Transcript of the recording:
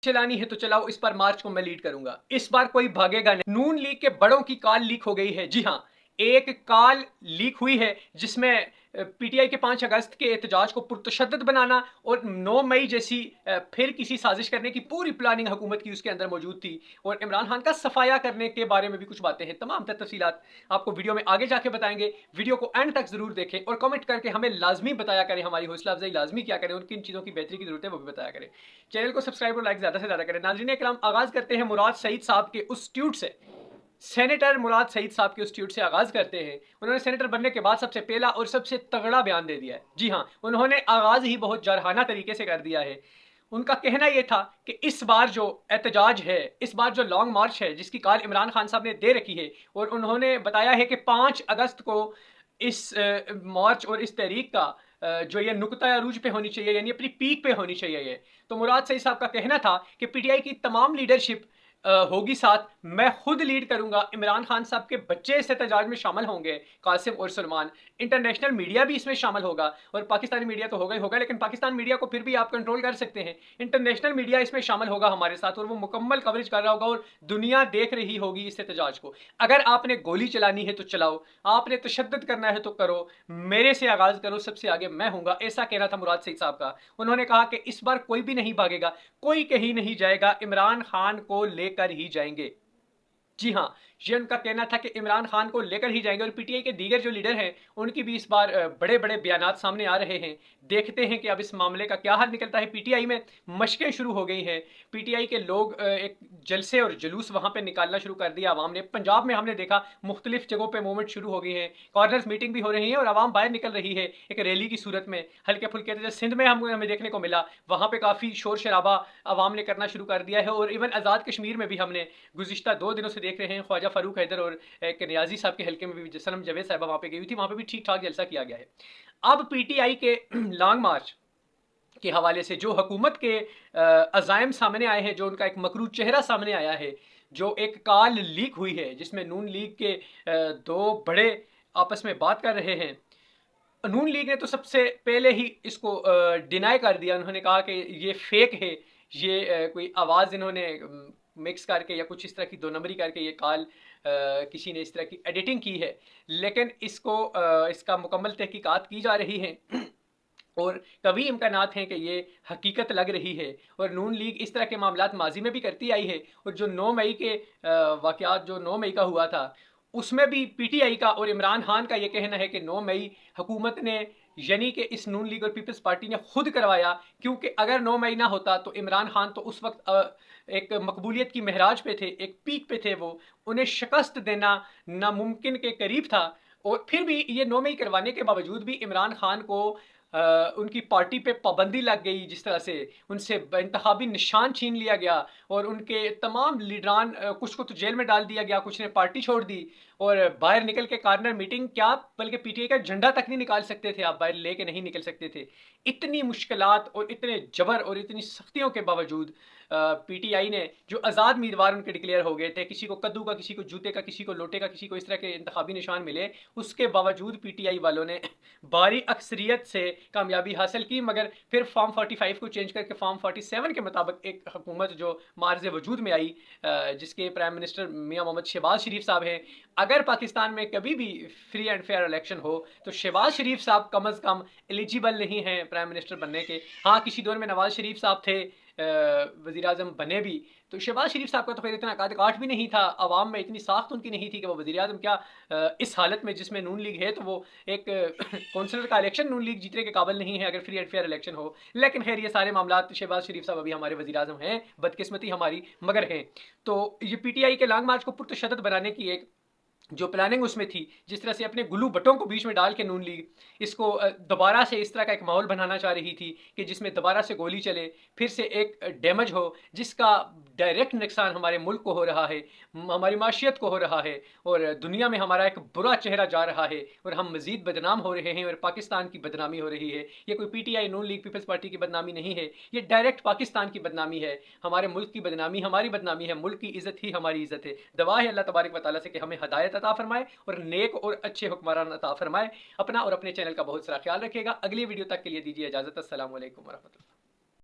चलानी है तो चलाओ, इस बार मार्च को मैं लीड करूंगा, इस बार कोई भागेगा नहीं। नून लीग के बड़ों की कॉल लीक हो गई है। जी हां, एक कॉल लीक हुई है जिसमें पीटीआई के 5 अगस्त के एहतजाज को पुरतशद्दद बनाना और 9 मई जैसी फिर किसी साजिश करने की पूरी प्लानिंग हुकूमत की उसके अंदर मौजूद थी, और इमरान खान का सफाया करने के बारे में भी कुछ बातें हैं। तमाम तफसीलात आपको वीडियो में आगे जाके बताएंगे। वीडियो को एंड तक जरूर देखें और कमेंट करके हमें लाजमी बताया करें, हमारी हौसला अफजाई लाजमी क्या करें और किन चीज़ों की बेहतरी की जरूरत है वो भी बताया करें। चैनल को सब्सक्राइब और लाइक ज्यादा से ज्यादा करें। नाज़रीन इकराम, आगाज करते हैं मुराद सईद साहब के उस ट्वीट से। सेनेटर मुराद सईद साहब के उस ट्वीट से आगाज करते हैं। उन्होंने सेनेटर बनने के बाद सबसे पहला और सबसे तगड़ा बयान दे दिया है। जी हां, उन्होंने आगाज ही बहुत जरहाना तरीके से कर दिया है। उनका कहना यह था कि इस बार जो एहतजाज है, इस बार जो लॉन्ग मार्च है जिसकी कॉल इमरान खान साहब ने दे रखी है, और उन्होंने बताया है कि 5 अगस्त को इस मार्च और इस तहरीक का जो ये नुक्ता अरूज पे होनी चाहिए, यानी अपनी पीक पे होनी चाहिए ये। तो मुराद सईद साहब का कहना था कि पीटीआई की तमाम लीडरशिप होगी साथ, मैं खुद लीड करूंगा, इमरान खान साहब के बच्चे इस एहतजाज में शामिल होंगे, कासिम और सलमान। इंटरनेशनल मीडिया भी इसमें शामिल होगा, और पाकिस्तानी मीडिया तो होगा ही होगा, लेकिन पाकिस्तान मीडिया को फिर भी आप कंट्रोल कर सकते हैं। इंटरनेशनल मीडिया इसमें शामिल होगा हमारे साथ, और वो मुकम्मल कवरेज कर रहा होगा और दुनिया देख रही होगी इस एहतजाज को। अगर आपने गोली चलानी है तो चलाओ, आपने तशद्दुद करना है तो करो, मेरे से आगाज करो, सबसे आगे मैं हूंगा, ऐसा कहना था मुराद सईद साहब का। उन्होंने कहा कि इस बार कोई भी नहीं भागेगा, कोई कहीं नहीं जाएगा, इमरान खान को लेकर ही जाएंगे। जी हां, ये उनका कहना था कि इमरान खान को लेकर ही जाएंगे। और पीटीआई के दीगर जो लीडर हैं उनकी भी इस बार बड़े बड़े बयानात सामने आ रहे हैं। देखते हैं कि अब इस मामले का क्या हल निकलता है। पीटीआई में मशकें शुरू हो गई हैं। पीटीआई के लोग एक जलसे और जुलूस वहां पे निकालना शुरू कर दिया आवाम ने। पंजाब में हमने देखा मुख्तलिफ जगहों पर मूवमेंट शुरू हो गई है, कॉर्नर्स मीटिंग भी हो रही है और आवाम बाहर निकल रही है एक रैली की सूरत में, हल्के फुल्के। जैसे सिंध में हमें देखने को मिला, वहां पर काफ़ी शोर शराबा आवाम ने करना शुरू कर दिया है। और इवन आज़ाद कश्मीर में भी हमने गुज़िश्ता 2 दिनों से देख रहे हैं, ख्वाजा फारूक हैदर और एक नियाजी साहब के हल्के में भी सनम जवेद साहबा वहां पे गई हुई थी, वहां पे भी ठीक ठाक जलसा किया गया है। अब पीटीआई के लॉन्ग मार्च के हवाले से जो हुकूमत के अजायम सामने आए हैं, जो उनका एक मकरू चेहरा सामने आया है, जो एक कॉल लीक हुई है जिसमें नून लीग के 2 बड़े आपस में बात कर रहे हैं। नून लीग ने तो सबसे पहले ही इसको डिनाई कर दिया। उन्होंने कहा कि ये फेक है, ये कोई आवाज़ इन्होंने मिक्स करके या कुछ इस तरह की 2 नंबरी करके ये कॉल किसी ने इस तरह की एडिटिंग की है। लेकिन इसको इसका मुकम्मल तहकीकात की जा रही है और कभी इम्कानात हैं कि ये हकीकत लग रही है। और नून लीग इस तरह के मामलात माजी में भी करती आई है, और जो 9 मई के वाक़यात जो 9 मई का हुआ था उसमें भी पीटीआई का और इमरान खान का ये कहना है कि 9 मई हुकूमत ने, यानी कि इस नून लीग और पीपल्स पार्टी ने खुद करवाया, क्योंकि अगर 9 मई ना होता तो इमरान खान तो उस वक्त एक मकबूलियत की महराज पे थे, एक पीक पे थे, वो उन्हें शिकस्त देना नामुमकिन के करीब था। और फिर भी ये 9 मई करवाने के बावजूद भी इमरान खान को उनकी पार्टी पे पाबंदी लग गई, जिस तरह से उनसे इंतखाबी निशान छीन लिया गया और उनके तमाम लीडरान कुछ को तो जेल में डाल दिया गया, कुछ ने पार्टी छोड़ दी और बाहर निकल के कॉर्नर मीटिंग क्या, बल्कि पीटीआई का झंडा तक नहीं निकाल सकते थे, आप बाहर लेके नहीं निकल सकते थे। इतनी मुश्किलात और इतने जबर और इतनी सख्तियों के बावजूद पीटीआई ने, जो आज़ाद उम्मीदवार उनके डिक्लेयर हो गए थे, किसी को कद्दू का, किसी को जूते का, किसी को लोटे का, किसी को इस तरह के इंतखाबी निशान मिले, उसके बावजूद पीटीआई वालों ने भारी अक्सरियत से कामयाबी हासिल की। मगर फिर फॉर्म 45 को चेंज करके फॉर्म 47 के मुताबिक एक हुकूमत जो मार्ज वजूद में आई, जिसके प्राइम मिनिस्टर मियाँ मोहम्मद शहबाज शरीफ साहब हैं। अगर पाकिस्तान में कभी भी फ्री एंड फेयर इलेक्शन हो तो शहबाज शरीफ साहब कम अज़ कम एलिजिबल नहीं हैं प्राइम मिनिस्टर बनने के। हाँ, किसी दौर में नवाज शरीफ साहब थे वज़ीर आज़म बने भी, तो शहबाज शरीफ साहब का तो फिर इतना काट भी नहीं था, आवाम में इतनी साख्त उनकी नहीं थी कि वो वज़ीर आज़म क्या इस हालत में जिसमें नून लीग है, तो वो एक कौंसलर का इलेक्शन नून लीग जीतने के काबिल नहीं है अगर फ्री एंड फेयर इलेक्शन हो। लेकिन खैर, ये सारे मामला, शहबाज शरीफ साहब अभी हमारे वज़ीर आज़म हैं, बदकिस्मती हमारी मगर हैं। तो ये पीटीआई के लॉन्ग मार्च को पुरतशद्दद बनाने की एक जो प्लानिंग उसमें थी, जिस तरह से अपने गुल्लू बटों को बीच में डाल के नून लीग इसको दोबारा से इस तरह का एक माहौल बनाना चाह रही थी कि जिसमें दोबारा से गोली चले, फिर से एक डैमेज हो, जिसका डायरेक्ट नुकसान हमारे मुल्क को हो रहा है, हमारी माशियत को हो रहा है, और दुनिया में हमारा एक बुरा चेहरा जा रहा है और हम मजीद बदनाम हो रहे हैं और पाकिस्तान की बदनामी हो रही है। ये कोई पीटीआई नून लीग पीपल्स पार्टी की बदनामी नहीं है, ये डायरेक्ट पाकिस्तान की बदनामी है, हमारे मुल्क की बदनामी हमारी बदनामी है, मुल्क की इज्जत ही हमारी इज्जत है। दवा है अल्लाह तबारक व तआला से कि हमें हदायत अता फरमाए और नेक और अच्छे हुक्मरान अता फरमाए। अपना और अपने चैनल का बहुत सारा ख्याल रखिएगा। अगली वीडियो तक के लिए दीजिए इजाजत। अस्सलाम वालेकुम व रहमतुल्लाह।